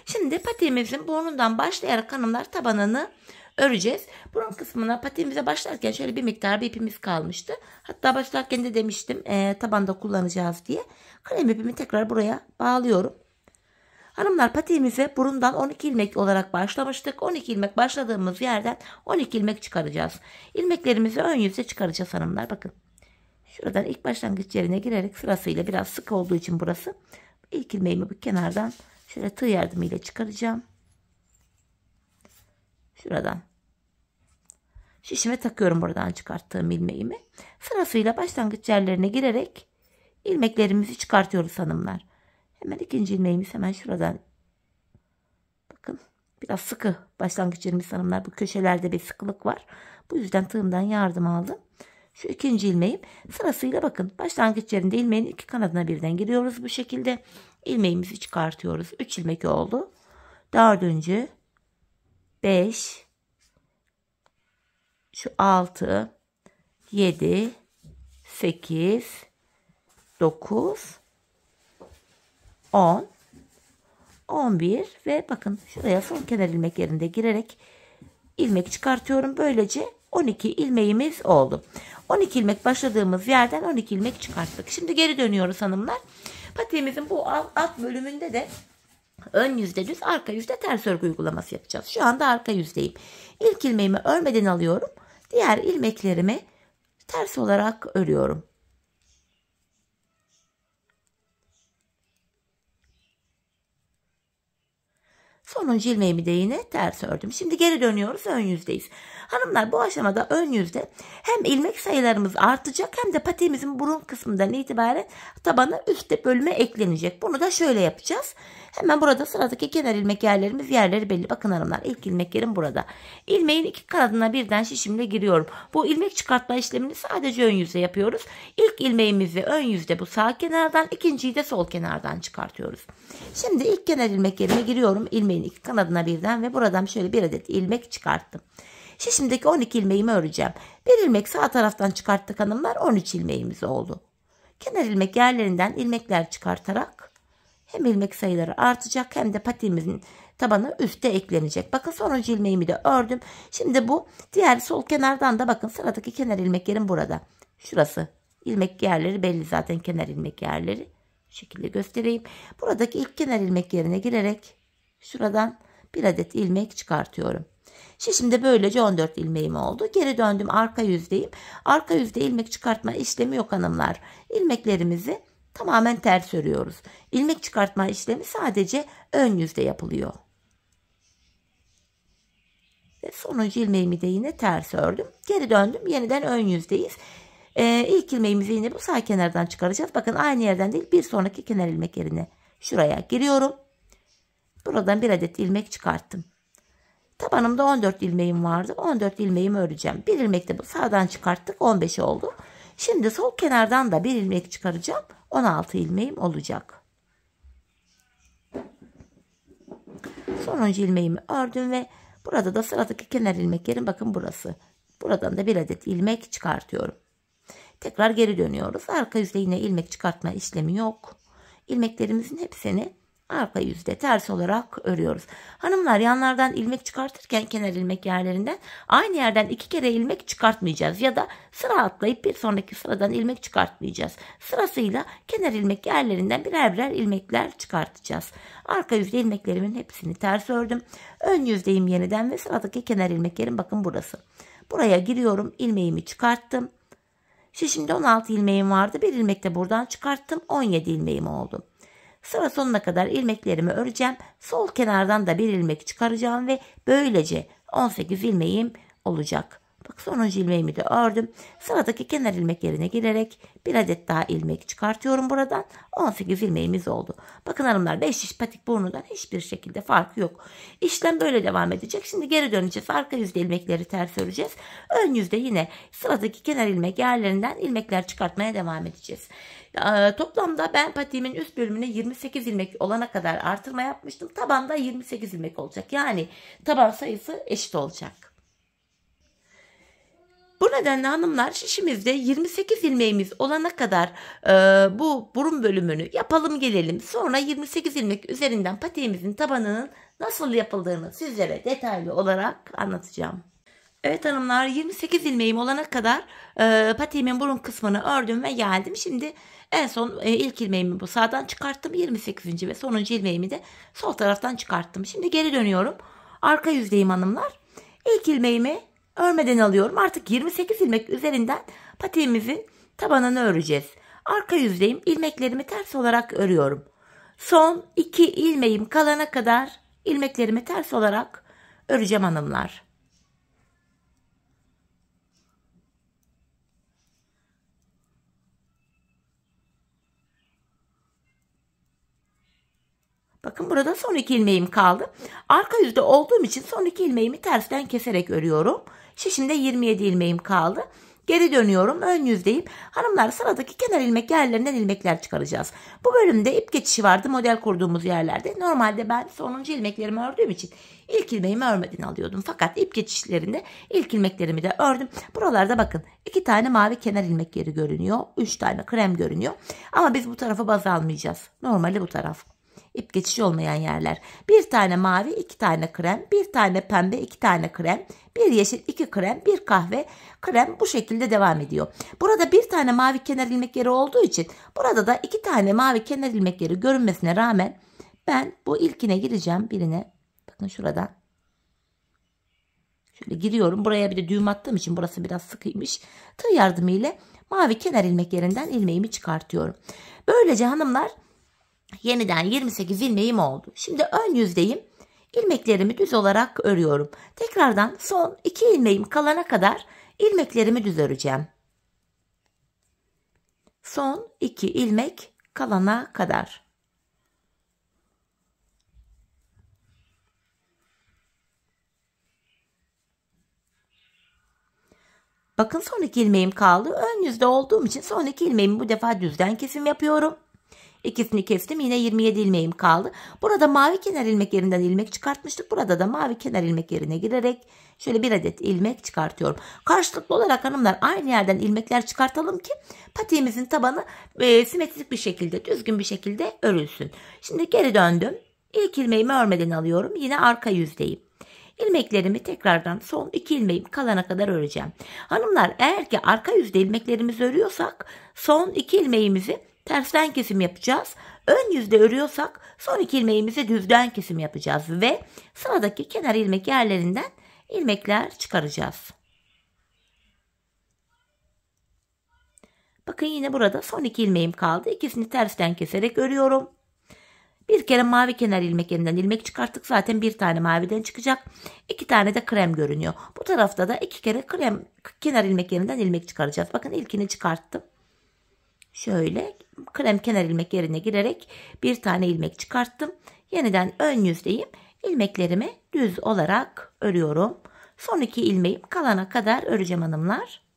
Şimdi patiğimizin burnundan başlayarak hanımlar tabanını öreceğiz. Burun kısmına patiğimize başlarken şöyle bir miktar bir ipimiz kalmıştı. Hatta başlarken de demiştim tabanda kullanacağız diye. Krem ipimi tekrar buraya bağlıyorum. Hanımlar, patiğimize burundan 12 ilmek olarak başlamıştık. 12 ilmek başladığımız yerden 12 ilmek çıkaracağız. İlmeklerimizi ön yüze çıkaracağız hanımlar. Bakın. Şuradan ilk başlangıç yerine girerek sırasıyla, biraz sık olduğu için burası, ilk ilmeğimi bu kenardan şöyle tığ yardımıyla çıkaracağım. Şuradan şişime takıyorum buradan çıkarttığım ilmeğimi. Sırasıyla başlangıç yerlerine girerek ilmeklerimizi çıkartıyoruz hanımlar. Hemen ikinci ilmeğimiz hemen şuradan. Bakın biraz sıkı başlangıç yerimiz hanımlar. Bu köşelerde bir sıkılık var. Bu yüzden tığımdan yardım aldım. Şu ikinci ilmeğim sırasıyla, bakın başlangıç yerinde ilmeğin iki kanadına birden giriyoruz bu şekilde. İlmeğimizi çıkartıyoruz. 3 ilmek oldu. Dördüncü, 5, şu 6, 7, 8, 9, 10, 11 ve bakın şuraya son kenar ilmek yerinde girerek ilmek çıkartıyorum. Böylece 12 ilmeğimiz oldu. 12 ilmek başladığımız yerden 12 ilmek çıkarttık. Şimdi geri dönüyoruz hanımlar. Patiğimizin bu alt bölümünde de ön yüzde düz, arka yüzde ters örgü uygulaması yapacağız. Şu anda arka yüzdeyim. İlk ilmeğimi örmeden alıyorum. Diğer ilmeklerimi ters olarak örüyorum. Sonuncu ilmeğimi de yine ters ördüm. Şimdi geri dönüyoruz, ön yüzdeyiz. Hanımlar, bu aşamada ön yüzde hem ilmek sayılarımız artacak hem de patiğimizin burun kısmından itibaren tabana üstte bölüme eklenecek. Bunu da şöyle yapacağız. Hemen burada sıradaki kenar ilmek yerleri belli. Bakın hanımlar, ilk ilmek yerim burada. İlmeğin iki kanadına birden şişimle giriyorum. Bu ilmek çıkartma işlemini sadece ön yüzde yapıyoruz. İlk ilmeğimizi ön yüzde bu sağ kenardan, ikinciyi de sol kenardan çıkartıyoruz. Şimdi ilk kenar ilmek yerine giriyorum. İlmeğin iki kanadına birden ve buradan şöyle bir adet ilmek çıkarttım. Şişimdeki 12 ilmeğimi öreceğim. Bir ilmek sağ taraftan çıkarttık hanımlar. 13 ilmeğimiz oldu. Kenar ilmek yerlerinden ilmekler çıkartarak hem ilmek sayıları artacak hem de patiğimizin tabanı üstte eklenecek. Bakın sonuncu ilmeğimi de ördüm. Şimdi bu diğer sol kenardan da bakın sıradaki kenar ilmek yerim burada. Şurası. İlmek yerleri belli zaten, kenar ilmek yerleri. Şu şekilde göstereyim. Buradaki ilk kenar ilmek yerine girerek şuradan bir adet ilmek çıkartıyorum. Şimdi böylece 14 ilmeğim oldu. Geri döndüm, arka yüzdeyim. Arka yüzde ilmek çıkartma işlemi yok hanımlar. İlmeklerimizi tamamen ters örüyoruz. İlmek çıkartma işlemi sadece ön yüzde yapılıyor. Ve sonuncu ilmeğimi de yine ters ördüm. Geri döndüm, yeniden ön yüzdeyiz. İlk ilmeğimizi yine bu sağ kenardan çıkaracağız. Bakın aynı yerden değil, bir sonraki kenar ilmek yerine şuraya giriyorum. Buradan bir adet ilmek çıkarttım. Tabanımda 14 ilmeğim vardı. 14 ilmeğimi öreceğim. Bir ilmek de bu sağdan çıkarttık. 15 oldu. Şimdi sol kenardan da bir ilmek çıkaracağım. 16 ilmeğim olacak. Sonuncu ilmeğimi ördüm ve burada da sıradaki kenar ilmek yerim. Bakın burası. Buradan da bir adet ilmek çıkartıyorum. Tekrar geri dönüyoruz. Arka yüzde yine ilmek çıkartma işlemi yok. İlmeklerimizin hepsini arka yüzde ters olarak örüyoruz. Hanımlar, yanlardan ilmek çıkartırken kenar ilmek yerlerinden aynı yerden 2 kere ilmek çıkartmayacağız. Ya da sıra atlayıp bir sonraki sıradan ilmek çıkartmayacağız. Sırasıyla kenar ilmek yerlerinden birer birer ilmekler çıkartacağız. Arka yüzde ilmeklerimin hepsini ters ördüm. Ön yüzdeyim yeniden ve sıradaki kenar ilmek yerim bakın burası. Buraya giriyorum. İlmeğimi çıkarttım. Şimdi 16 ilmeğim vardı. Bir ilmek de buradan çıkarttım. 17 ilmeğim oldu. Sıra sonuna kadar ilmeklerimi öreceğim. Sol kenardan da bir ilmek çıkaracağım ve böylece 18 ilmeğim olacak. Bak, sonuncu ilmeğimi de ördüm. Sıradaki kenar ilmek yerine girerek bir adet daha ilmek çıkartıyorum buradan. 18 ilmeğimiz oldu. Bakın hanımlar, 5 şiş patik burnudan hiçbir şekilde farkı yok. İşlem böyle devam edecek. Şimdi geri döneceğiz. Arka yüzde ilmekleri ters öreceğiz. Ön yüzde yine sıradaki kenar ilmek yerlerinden ilmekler çıkartmaya devam edeceğiz. Toplamda ben patiğimin üst bölümüne 28 ilmek olana kadar artırma yapmıştım. Tabanda 28 ilmek olacak. Yani taban sayısı eşit olacak. Bu nedenle hanımlar, şişimizde 28 ilmeğimiz olana kadar bu burun bölümünü yapalım gelelim. Sonra 28 ilmek üzerinden patiğimizin tabanının nasıl yapıldığını sizlere detaylı olarak anlatacağım. Evet hanımlar, 28 ilmeğim olana kadar patiğimin burun kısmını ördüm ve geldim. Şimdi en son ilk ilmeğimi bu sağdan çıkarttım. 28. ve sonuncu ilmeğimi de sol taraftan çıkarttım. Şimdi geri dönüyorum. Arka yüzdeyim hanımlar. İlk ilmeğimi örmeden alıyorum. Artık 28 ilmek üzerinden patiğimizin tabanını öreceğiz. Arka yüzdeyim. İlmeklerimi ters olarak örüyorum. Son 2 ilmeğim kalana kadar ilmeklerimi ters olarak öreceğim hanımlar. Bakın, burada son 2 ilmeğim kaldı. Arka yüzde olduğum için son 2 ilmeğimi tersten keserek örüyorum. Şişimde 27 ilmeğim kaldı. Geri dönüyorum. Ön yüzdeyim. Hanımlar, sıradaki kenar ilmek yerlerinden ilmekler çıkaracağız. Bu bölümde ip geçişi vardı model kurduğumuz yerlerde. Normalde ben sonuncu ilmeklerimi ördüğüm için ilk ilmeğimi örmeden alıyordum. Fakat ip geçişlerinde ilk ilmeklerimi de ördüm. Buralarda bakın 2 tane mavi kenar ilmek yeri görünüyor. 3 tane krem görünüyor. Ama biz bu tarafı baz almayacağız. Normali bu taraf. İp geçişi olmayan yerler. Bir tane mavi, 2 tane krem, bir tane pembe, 2 tane krem, bir yeşil, 2 krem, bir kahve krem, bu şekilde devam ediyor. Burada bir tane mavi kenar ilmek yeri olduğu için burada da 2 tane mavi kenar ilmek yeri görünmesine rağmen ben bu ilkine gireceğim, birine. Bakın şuradan. Şöyle giriyorum. Buraya bir de düğüm attığım için burası biraz sıkıymış. Tığ yardımıyla mavi kenar ilmek yerinden ilmeğimi çıkartıyorum. Böylece hanımlar, yeniden 28 ilmeğim oldu. Şimdi ön yüzdeyim. İlmeklerimi düz olarak örüyorum. Tekrardan son 2 ilmeğim kalana kadar ilmeklerimi düz öreceğim. Son 2 ilmek kalana kadar. Bakın, son 2 ilmeğim kaldı. Ön yüzde olduğum için son 2 ilmeğimi bu defa düzden kesim yapıyorum. İkisini kestim. Yine 27 ilmeğim kaldı. Burada mavi kenar ilmek yerinden ilmek çıkartmıştık. Burada da mavi kenar ilmek yerine girerek şöyle bir adet ilmek çıkartıyorum. Karşılıklı olarak hanımlar aynı yerden ilmekler çıkartalım ki patiğimizin tabanı simetrik bir şekilde, düzgün bir şekilde örülsün. Şimdi geri döndüm. İlk ilmeğimi örmeden alıyorum. Yine arka yüzdeyim. İlmeklerimi tekrardan son 2 ilmeğim kalana kadar öreceğim. Hanımlar, eğer ki arka yüzde ilmeklerimizi örüyorsak son 2 ilmeğimizi tersten kesim yapacağız. Ön yüzde örüyorsak son 2 ilmeğimizi düzden kesim yapacağız ve sıradaki kenar ilmek yerlerinden ilmekler çıkaracağız. Bakın, yine burada son 2 ilmeğim kaldı. İkisini tersten keserek örüyorum. Bir kere mavi kenar ilmek yerinden ilmek çıkarttık. Zaten bir tane maviden çıkacak. 2 tane de krem görünüyor. Bu tarafta da 2 kere krem kenar ilmek yerinden ilmek çıkaracağız. Bakın, ilkini çıkarttım. Şöyle krem kenar ilmek yerine girerek bir tane ilmek çıkarttım. Yeniden ön yüzdeyim. İlmeklerimi düz olarak örüyorum. Son 2 ilmeğim kalana kadar öreceğim hanımlar.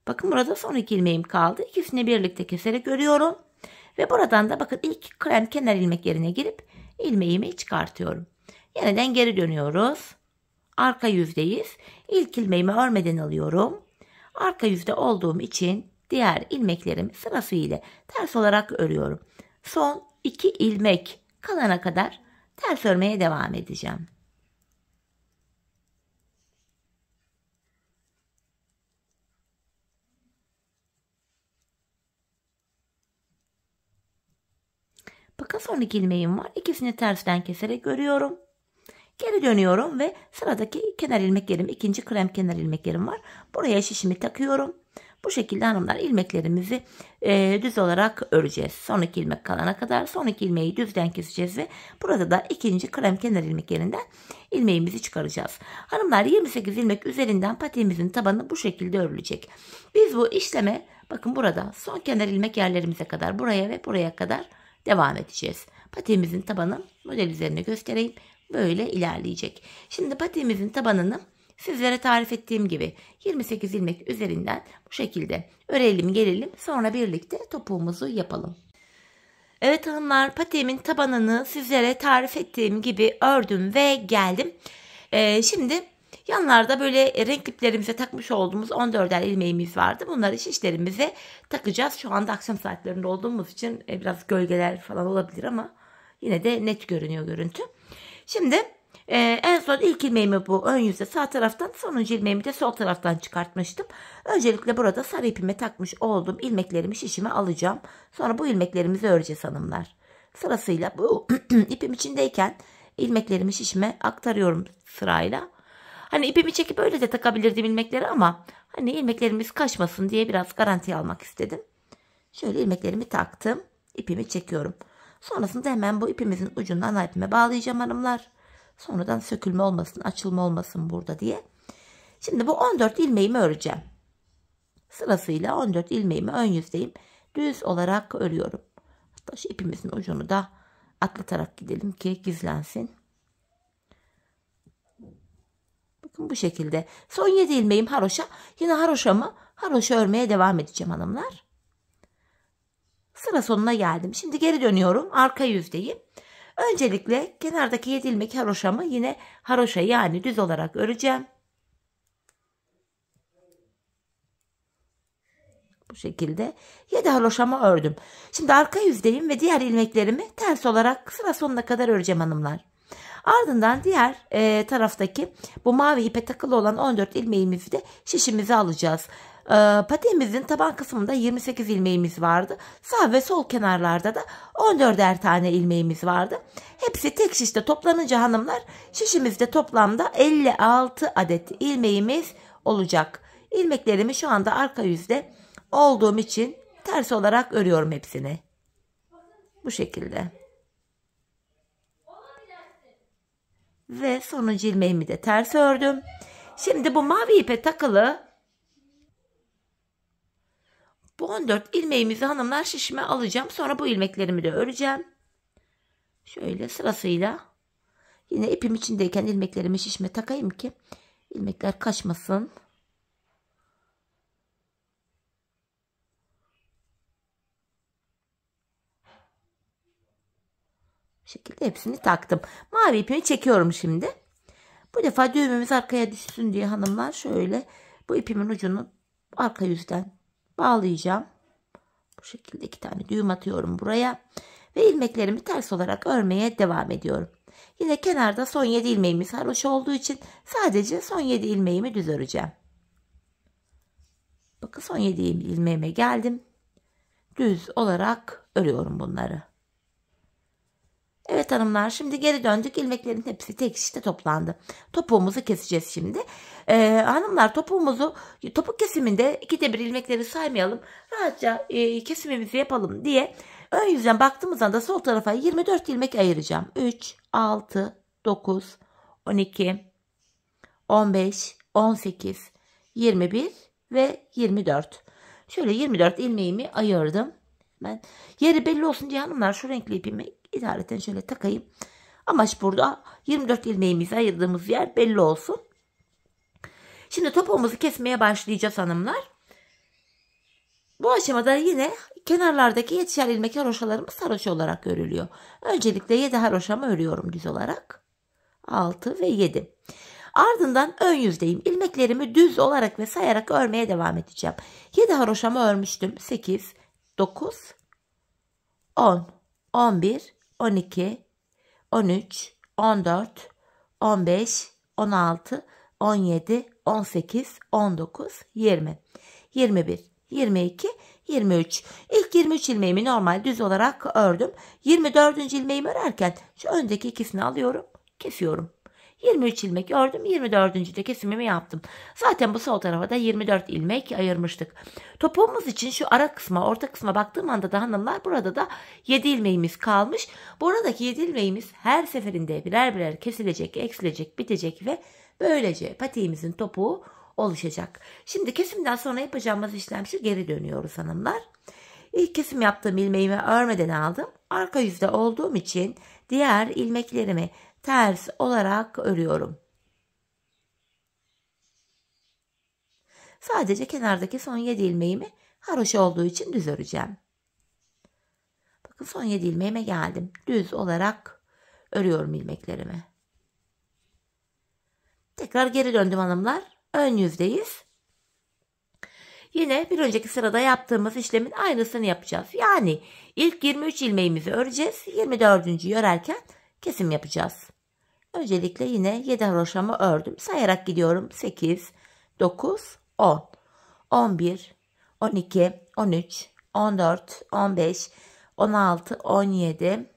Bakın, burada son 2 ilmeğim kaldı. İkisini birlikte keserek örüyorum. Ve buradan da bakın ilk krem kenar ilmek yerine girip ilmeğimi çıkartıyorum. Yeniden geri dönüyoruz. Arka yüzdeyiz. İlk ilmeğimi örmeden alıyorum. Arka yüzde olduğum için diğer ilmeklerimi sırasıyla ters olarak örüyorum. Son 2 ilmek kalana kadar ters örmeye devam edeceğim. Bakın son 2 ilmeğim var. İkisini tersten keserek örüyorum. Geri dönüyorum ve sıradaki kenar ilmeklerim, ikinci krem kenar ilmeklerim var. Buraya şişimi takıyorum. Bu şekilde hanımlar ilmeklerimizi düz olarak öreceğiz. Son 2 ilmek kalana kadar son 2 ilmeği düzden keseceğiz ve burada da ikinci krem kenar ilmeklerinden ilmeğimizi çıkaracağız. Hanımlar 28 ilmek üzerinden patiğimizin tabanı bu şekilde örülecek. Biz bu işleme bakın burada son kenar ilmek yerlerimize kadar buraya ve buraya kadar devam edeceğiz. Patiğimizin tabanı model üzerine göstereyim. Böyle ilerleyecek. Şimdi patiğimizin tabanını sizlere tarif ettiğim gibi 28 ilmek üzerinden bu şekilde örelim gelelim. Sonra birlikte topuğumuzu yapalım. Evet hanımlar, patiğimin tabanını sizlere tarif ettiğim gibi ördüm ve geldim. Şimdi yanlarda böyle renk iplerimize takmış olduğumuz 14'er ilmeğimiz vardı. Bunları şişlerimize takacağız. Şu anda akşam saatlerinde olduğumuz için biraz gölgeler falan olabilir ama yine de net görünüyor görüntü. Şimdi en son ilk ilmeğimi bu ön yüzde sağ taraftan, sonuncu ilmeğimi de sol taraftan çıkartmıştım. Öncelikle burada sarı ipime takmış olduğum ilmeklerimi şişime alacağım. Sonra bu ilmeklerimizi öreceğiz hanımlar. Sırasıyla bu ipim içindeyken ilmeklerimi şişime aktarıyorum sırayla. Hani ipimi çekip öyle de takabilirdim ilmekleri ama hani ilmeklerimiz kaçmasın diye biraz garanti almak istedim. Şöyle ilmeklerimi taktım. İpimi çekiyorum. Sonrasında hemen bu ipimizin ucunu ana ipime bağlayacağım hanımlar. Sonradan sökülme olmasın, açılma olmasın burada diye. Şimdi bu 14 ilmeğimi öreceğim. Sırasıyla 14 ilmeğimi ön yüzdeyim. Düz olarak örüyorum. Hatta şu ipimizin ucunu da atlatarak gidelim ki gizlensin. Bakın bu şekilde. Son 7 ilmeğim haroşa. Yine haroşa örmeye devam edeceğim hanımlar. Sıra sonuna geldim. Şimdi geri dönüyorum. Arka yüzdeyim. Öncelikle kenardaki 7 ilmek haroşamı yine haroşa yani düz olarak öreceğim. Bu şekilde 7 haroşamı ördüm. Şimdi arka yüzdeyim ve diğer ilmeklerimi ters olarak sıra sonuna kadar öreceğim hanımlar. Ardından diğer taraftaki bu mavi ipe takılı olan 14 ilmeğimizi de şişimize alacağız. Patiğimizin taban kısmında 28 ilmeğimiz vardı. Sağ ve sol kenarlarda da 14'er tane ilmeğimiz vardı. Hepsi tek şişte toplanınca hanımlar şişimizde toplamda 56 adet ilmeğimiz olacak. İlmeklerimi şu anda arka yüzde olduğum için ters olarak örüyorum hepsini. Bu şekilde. Ve sonuncu ilmeğimi de ters ördüm. Şimdi bu mavi ipe takılı bu 14 ilmeğimizi hanımlar şişime alacağım. Sonra bu ilmeklerimi de öreceğim. Şöyle sırasıyla yine ipim içindeyken ilmeklerimi şişime takayım ki ilmekler kaçmasın. Bu şekilde hepsini taktım. Mavi ipimi çekiyorum şimdi. Bu defa düğümümüz arkaya düşsün diye hanımlar şöyle bu ipimin ucunu arka yüzden bağlayacağım. Bu şekilde 2 tane düğüm atıyorum buraya. Ve ilmeklerimi ters olarak örmeye devam ediyorum. Yine kenarda son 7 ilmeğimiz haroşa olduğu için sadece son 7 ilmeğimi düz öreceğim. Bakın son 7 ilmeğime geldim. Düz olarak örüyorum bunları. Evet hanımlar, şimdi geri döndük. İlmeklerin hepsi tek şişte toplandı. Topuğumuzu keseceğiz şimdi. Hanımlar topuk kesiminde 2'de 1 ilmekleri saymayalım. Rahatça kesimimizi yapalım diye ön yüzden baktığımız anda sol tarafa 24 ilmek ayıracağım. 3, 6, 9, 12, 15, 18, 21 ve 24. Şöyle 24 ilmeğimi ayırdım. Ben yeri belli olsun diye hanımlar şu renkli ipimi idareten şöyle takayım. Amaç burada 24 ilmeğimizi ayırdığımız yer belli olsun. Şimdi topuğumuzu kesmeye başlayacağız hanımlar. Bu aşamada yine kenarlardaki 7'şer ilmek haroşalarımız haroşa olarak örülüyor. Öncelikle 7 haroşamı örüyorum düz olarak. 6 ve 7. Ardından ön yüzdeyim. İlmeklerimi düz olarak ve sayarak örmeye devam edeceğim. 7 haroşamı örmüştüm. 8, 9, 10, 11, 12, 13, 14, 15, 16, 17, 18, 19, 20, 21, 22, 23. İlk 23 ilmeğimi normal düz olarak ördüm. 24. ilmeğimi örerken şu öndeki ikisini alıyorum, kesiyorum. 23 ilmek ördüm, 24. de kesimimi yaptım. Zaten bu sol tarafa da 24 ilmek ayırmıştık. Topuğumuz için şu ara kısma, orta kısma baktığım anda da hanımlar burada da 7 ilmeğimiz kalmış. Buradaki 7 ilmeğimiz her seferinde birer birer kesilecek, eksilecek, bitecek ve böylece patiğimizin topuğu oluşacak. Şimdi kesimden sonra yapacağımız işlem şu, geri dönüyoruz hanımlar. İlk kesim yaptığım ilmeğimi örmeden aldım. Arka yüzde olduğum için diğer ilmeklerimi ters olarak örüyorum. Sadece kenardaki son 7 ilmeğimi haroşa olduğu için düz öreceğim. Bakın son 7 ilmeğime geldim. Düz olarak örüyorum ilmeklerimi. Tekrar geri döndüm hanımlar. Ön yüzdeyiz. Yine bir önceki sırada yaptığımız işlemin aynısını yapacağız. Yani ilk 23 ilmeğimizi öreceğiz. 24. örerken kesim yapacağız. Öncelikle yine 7 haroşamı ördüm. Sayarak gidiyorum. 8, 9, 10, 11, 12, 13, 14, 15, 16, 17,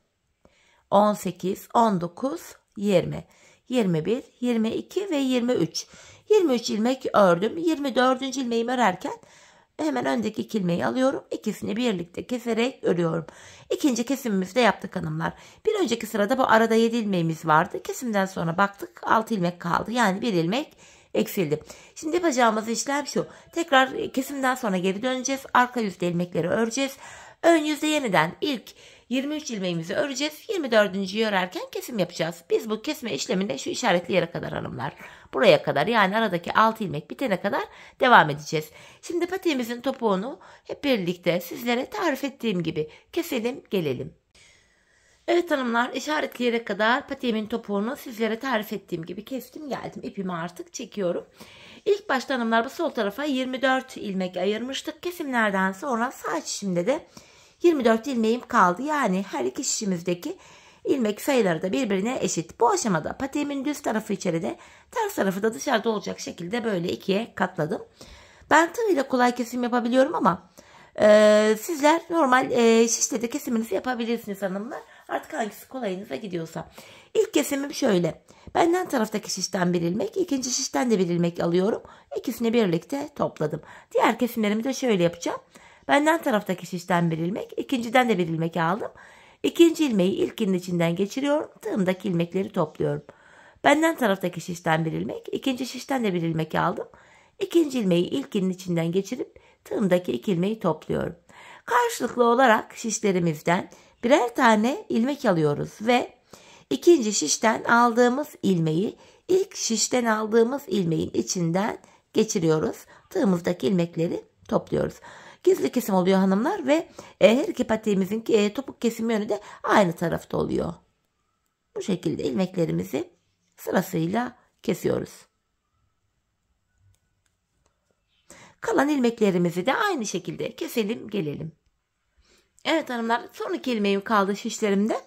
18, 19, 20, 21, 22 ve 23. 23 ilmek ördüm. 24. ilmeğimi örerken hemen öndeki 2 ilmeği alıyorum. İkisini birlikte keserek örüyorum. İkinci kesimimizi de yaptık hanımlar. Bir önceki sırada bu arada 7 ilmeğimiz vardı. Kesimden sonra baktık 6 ilmek kaldı. Yani 1 ilmek eksildi. Şimdi yapacağımız işlem şu. Tekrar kesimden sonra geri döneceğiz. Arka yüzde ilmekleri öreceğiz. Ön yüzde yeniden ilk 23 ilmeğimizi öreceğiz. 24. örerken kesim yapacağız. Biz bu kesme işleminde şu işaretli yere kadar hanımlar. Buraya kadar, yani aradaki 6 ilmek bitene kadar devam edeceğiz. Şimdi patiğimizin topuğunu hep birlikte sizlere tarif ettiğim gibi keselim, gelelim. Evet hanımlar, işaretli yere kadar patiğimin topuğunu sizlere tarif ettiğim gibi kestim, geldim. İpimi artık çekiyorum. İlk başta hanımlar bu sol tarafa 24 ilmek ayırmıştık. Kesimlerden sonra sağ şişimde de 24 ilmeğim kaldı. Yani her iki şişimizdeki ilmek sayıları da birbirine eşit. Bu aşamada patiğimin düz tarafı içeride, ters tarafı da dışarıda olacak şekilde böyle ikiye katladım. Ben tığıyla kolay kesim yapabiliyorum ama sizler normal şişte de kesiminizi yapabilirsiniz hanımlar. Artık hangisi kolayınıza gidiyorsa. İlk kesimim şöyle. Benden taraftaki şişten bir ilmek, ikinci şişten de bir ilmek alıyorum. İkisini birlikte topladım. Diğer kesimlerimi de şöyle yapacağım. Benden taraftaki şişten bir ilmek, ikinciden de bir ilmek aldım. İkinci ilmeği ilkinin içinden geçiriyorum. Tığımdaki ilmekleri topluyorum. Benden taraftaki şişten bir ilmek, ikinci şişten de bir ilmek aldım. İkinci ilmeği ilkinin içinden geçirip tığımdaki 2 ilmeği topluyorum. Karşılıklı olarak şişlerimizden birer tane ilmek alıyoruz ve ikinci şişten aldığımız ilmeği ilk şişten aldığımız ilmeğin içinden geçiriyoruz. Tığımızdaki ilmekleri topluyoruz. Gizli kesim oluyor hanımlar ve her iki patiğimizin topuk kesim yönü de aynı tarafta oluyor. Bu şekilde ilmeklerimizi sırasıyla kesiyoruz. Kalan ilmeklerimizi de aynı şekilde keselim, gelelim. Evet hanımlar, son 2 ilmeğim kaldı şişlerimde.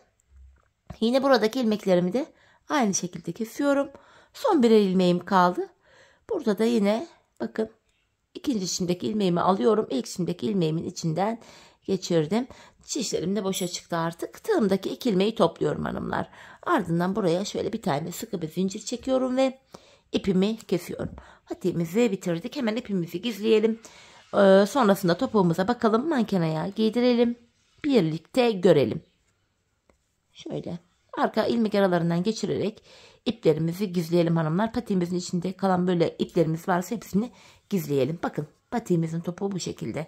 Yine buradaki ilmeklerimi de aynı şekilde kesiyorum. Son bir ilmeğim kaldı. Burada da yine bakın ikinci şişimdeki ilmeğimi alıyorum. İlk şişimdeki ilmeğimin içinden geçirdim. Şişlerim de boşa çıktı artık. Tığımdaki 2 ilmeği topluyorum hanımlar. Ardından buraya şöyle bir tane sıkı bir zincir çekiyorum ve ipimi kesiyorum. Patiğimizi bitirdik. Hemen ipimizi gizleyelim. Sonrasında topuğumuza bakalım. Manken ayağı giydirelim. Birlikte görelim. Şöyle arka ilmek aralarından geçirerek iplerimizi gizleyelim hanımlar. Patiğimizin içinde kalan böyle iplerimiz varsa hepsini gizleyelim. Bakın patiğimizin topuğu bu şekilde.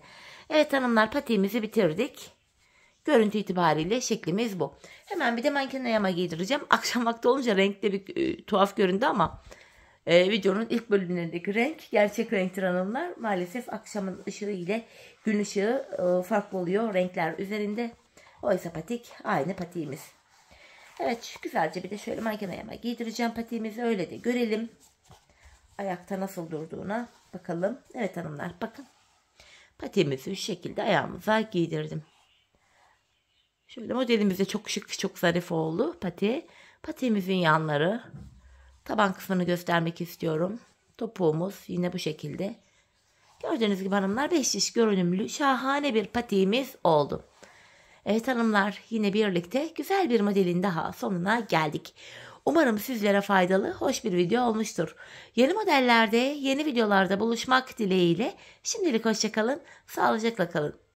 Evet hanımlar, patiğimizi bitirdik. Görüntü itibariyle şeklimiz bu. Hemen bir de manken ayağıma giydireceğim. Akşam vakti olunca renkte bir tuhaf göründü ama videonun ilk bölümlerindeki renk gerçek renktir hanımlar. Maalesef akşamın ışığı ile gün ışığı farklı oluyor renkler üzerinde. Oysa patik aynı patiğimiz. Evet, güzelce bir de şöyle manken ayağıma giydireceğim patiğimizi, öyle de görelim. Ayakta nasıl durduğuna bakalım. Evet hanımlar, bakın. Patiğimizi şu şekilde ayağımıza giydirdim. Şöyle modelimiz de çok şık, çok zarif oldu pati. Patiğimizin yanları. Taban kısmını göstermek istiyorum. Topuğumuz yine bu şekilde. Gördüğünüz gibi hanımlar 5 diş görünümlü şahane bir patiğimiz oldu. Evet hanımlar, yine birlikte güzel bir modelin daha sonuna geldik. Umarım sizlere faydalı, hoş bir video olmuştur. Yeni modellerde, yeni videolarda buluşmak dileğiyle şimdilik hoşça kalın, sağlıcakla kalın.